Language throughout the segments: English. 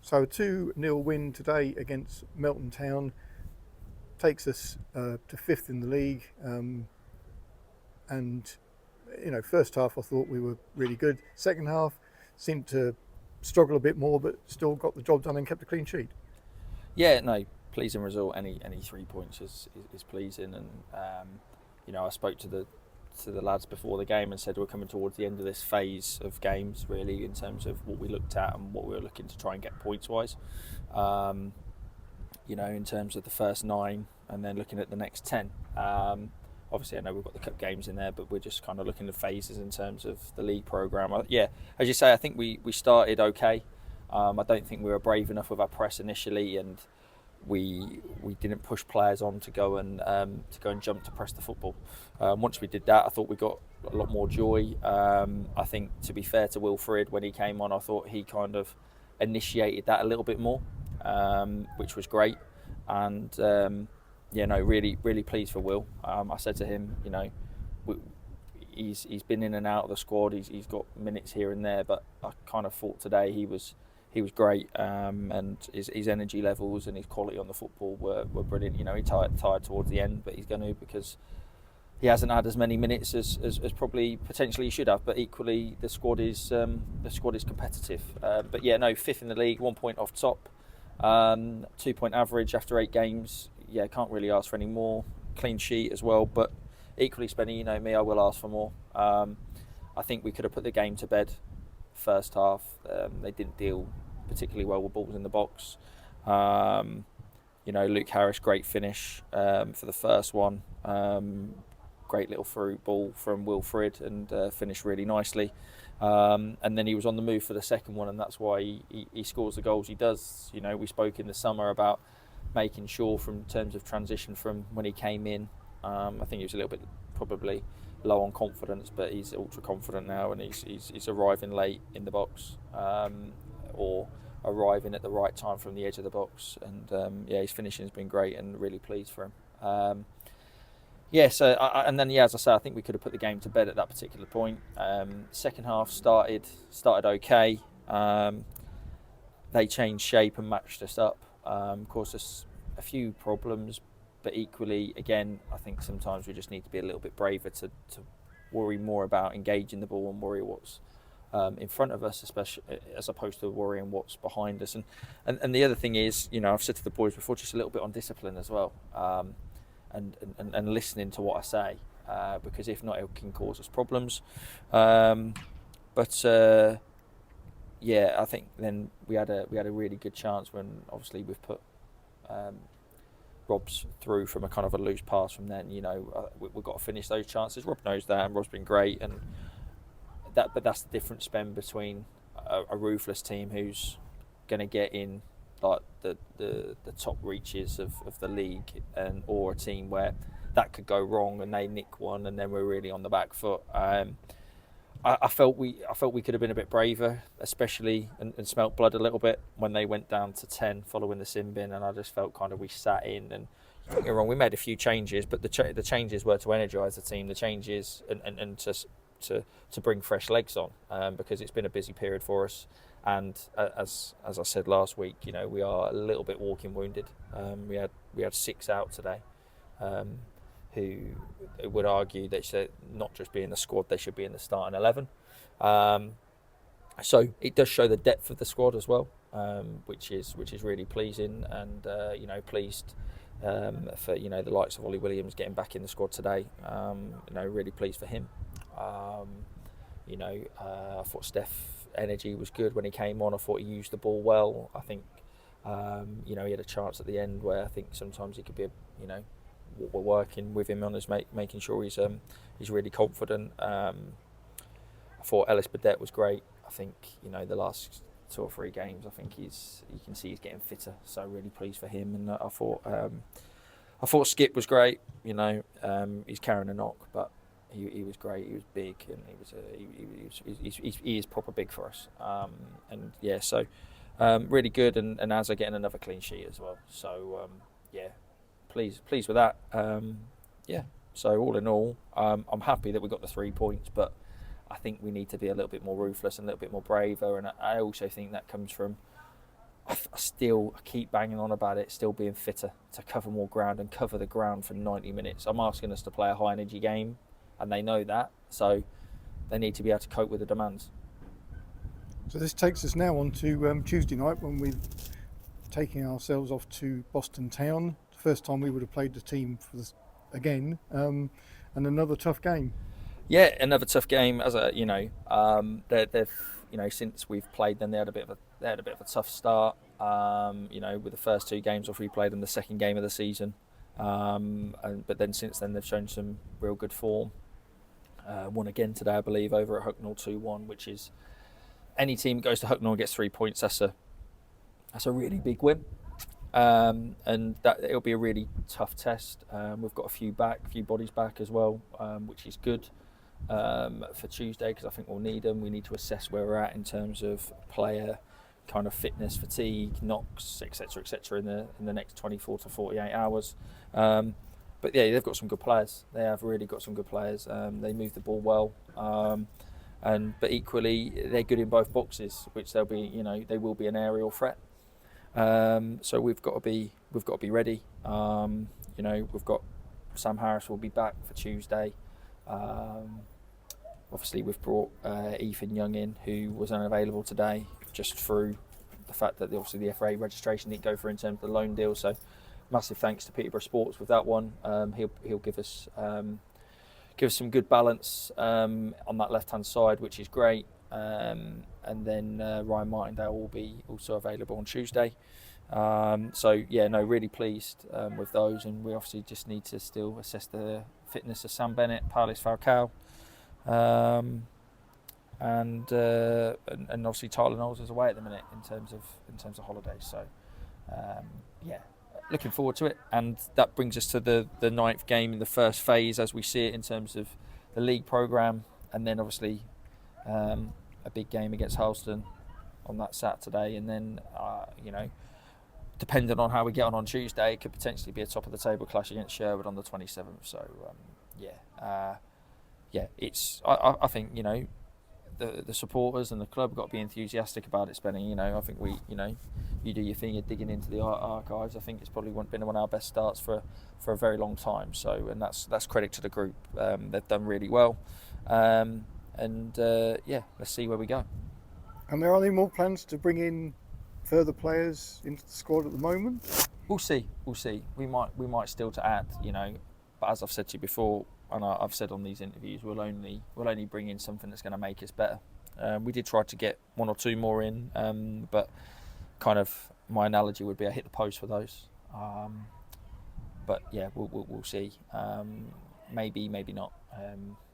So a 2-0 win today against Melton Town takes us to fifth in the league. And first half I thought we were really good. Second half seemed to struggle a bit more, but still got the job done and kept a clean sheet. Yeah, no, pleasing result. Any 3 points is pleasing, and I spoke to the lads before the game and said we're coming towards the end of this phase of games, really, in terms of what we looked at and what we were looking to try and get points wise. In terms of the first 9 and then looking at the next 10. Obviously, I know we've got the cup games in there, but we're just kind of looking at phases in terms of the league programme. Yeah, as you say, I think we started okay. I don't think we were brave enough with our press initially, and we didn't push players on to go and jump to press the football. Once we did that, I thought we got a lot more joy. I think, to be fair to Wilfred, when he came on, I thought he kind of initiated that a little bit more, which was great. And really, really pleased for Will. I said to him, he's been in and out of the squad. He's got minutes here and there, but I kind of thought today he was great, and his energy levels and his quality on the football were brilliant. He tired towards the end, but he's going to, because he hasn't had as many minutes as probably potentially he should have. But equally, the squad is competitive. But yeah, no, fifth in the league, 1 point off top, 2-point average after 8 games. Yeah, can't really ask for any more. Clean sheet as well, but equally, Spenny, you know me, I will ask for more. I think we could have put the game to bed first half. They didn't deal particularly well with balls in the box. Luke Harris, great finish for the first one. Great little through ball from Wilfred, and finished really nicely. And then he was on the move for the second one, and that's why he scores the goals he does. We spoke in the summer about making sure, from terms of transition from when he came in. I think he was a little bit probably low on confidence, but he's ultra confident now, and he's arriving late in the box, or arriving at the right time from the edge of the box. And his finishing has been great, and really pleased for him. As I say, I think we could have put the game to bed at that particular point. Second half started okay. They changed shape and matched us up. Caused us a few problems, but equally, again, I think sometimes we just need to be a little bit braver to worry more about engaging the ball and worry what's in front of us, especially as opposed to worrying what's behind us. And the other thing is, I've said to the boys before, just a little bit on discipline as well, and listening to what I say, because if not, it can cause us problems. I think then we had a really good chance when obviously we've put Rob's through from a kind of a loose pass from then. We've got to finish those chances. Rob knows that, and Rob's been great, but that's the difference, Ben, between a ruthless team who's going to get in like the top reaches of the league, or a team where that could go wrong and they nick one, and then we're really on the back foot. I felt we could have been a bit braver, especially and smelt blood a little bit when they went down to 10 following the sin bin, and I just felt kind of we sat in, and don't get me wrong, we made a few changes, but the changes were to energise the team. The changes and to bring fresh legs on, because it's been a busy period for us, and as I said last week, we are a little bit walking wounded. We had 6 out today. Who would argue they should not just be in the squad, they should be in the starting 11. So it does show the depth of the squad as well, which is really pleasing, and pleased for the likes of Ollie Williams getting back in the squad today. Really pleased for him. I thought Steph energy was good when he came on. I thought he used the ball well. I think he had a chance at the end where I think sometimes he could be what we're working with him on is making sure he's really confident. I thought Ellis Burdett was great. I think the last 2 or 3 games, I think you can see he's getting fitter. So really pleased for him. And I thought Skip was great. He's carrying a knock, but he was great. He was big, and he is proper big for us. Really good. And Azza getting another clean sheet as well. So pleased with that. So all in all, I'm happy that we got the 3 points, but I think we need to be a little bit more ruthless and a little bit more braver. And I also think that comes from I keep banging on about it, still being fitter to cover more ground and cover the ground for 90 minutes. I'm asking us to play a high energy game, and they know that, so they need to be able to cope with the demands. So this takes us now on to Tuesday night, when we're taking ourselves off to Boston Town. The first time we would have played the team for this again, and another tough game. Yeah, another tough game. As a they've since we've played them, they had a bit of a tough start. With the first two games off, we played them the second game of the season, but then since then they've shown some real good form. Won again today, I believe, over at Hucknall 2-1, which is, any team that goes to Hucknall and gets 3 points. That's a really big win, and that it'll be a really tough test. We've got a few bodies back as well, which is good for Tuesday, because I think we'll need them. We need to assess where we're at in terms of player kind of fitness, fatigue, knocks, etc., in the next 24 to 48 hours. But yeah, they've got some good players. They have really got some good players. They move the ball well, but equally they're good in both boxes, which they will be an aerial threat. So we've got to be ready. We've got Sam Harris will be back for Tuesday. Obviously, we've brought Ethan Young in, who was unavailable today, just through the fact that the FA registration didn't go through in terms of the loan deal. So, massive thanks to Peterborough Sports with that one. He'll give us some good balance on that left hand side, which is great. And then Ryan Martindale will be also available on Tuesday. Really pleased with those, and we obviously just need to still assess the fitness of Sam Bennett, Paulus Falcao, and obviously Tyler Knowles is away at the minute in terms of holidays. So looking forward to it, and that brings us to the ninth game in the first phase as we see it in terms of the league programme, and then obviously a big game against Harleston on that Saturday, and then depending on how we get on Tuesday, it could potentially be a top of the table clash against Sherwood on the 27th. So it's I think the supporters and the club have got to be enthusiastic about it. Spending I think you do your thing, you're digging into the archives. I think it's probably been one of our best starts for a very long time. So, and that's credit to the group. They've done really well, let's see where we go. And there are any more plans to bring in further players into the squad at the moment? We'll see. We might still to add, but as I've said to you before, and I've said on these interviews, we'll only bring in something that's going to make us better. We did try to get one or two more in, but kind of my analogy would be I hit the post for those. But yeah, we'll see. Maybe not.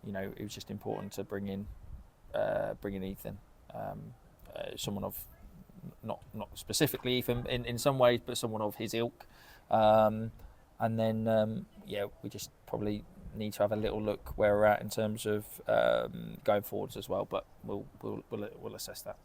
It was just important to bring in Ethan, someone of not specifically Ethan in some ways, but someone of his ilk. And then we just probably need to have a little look where we're at in terms of going forwards as well. But we'll assess that.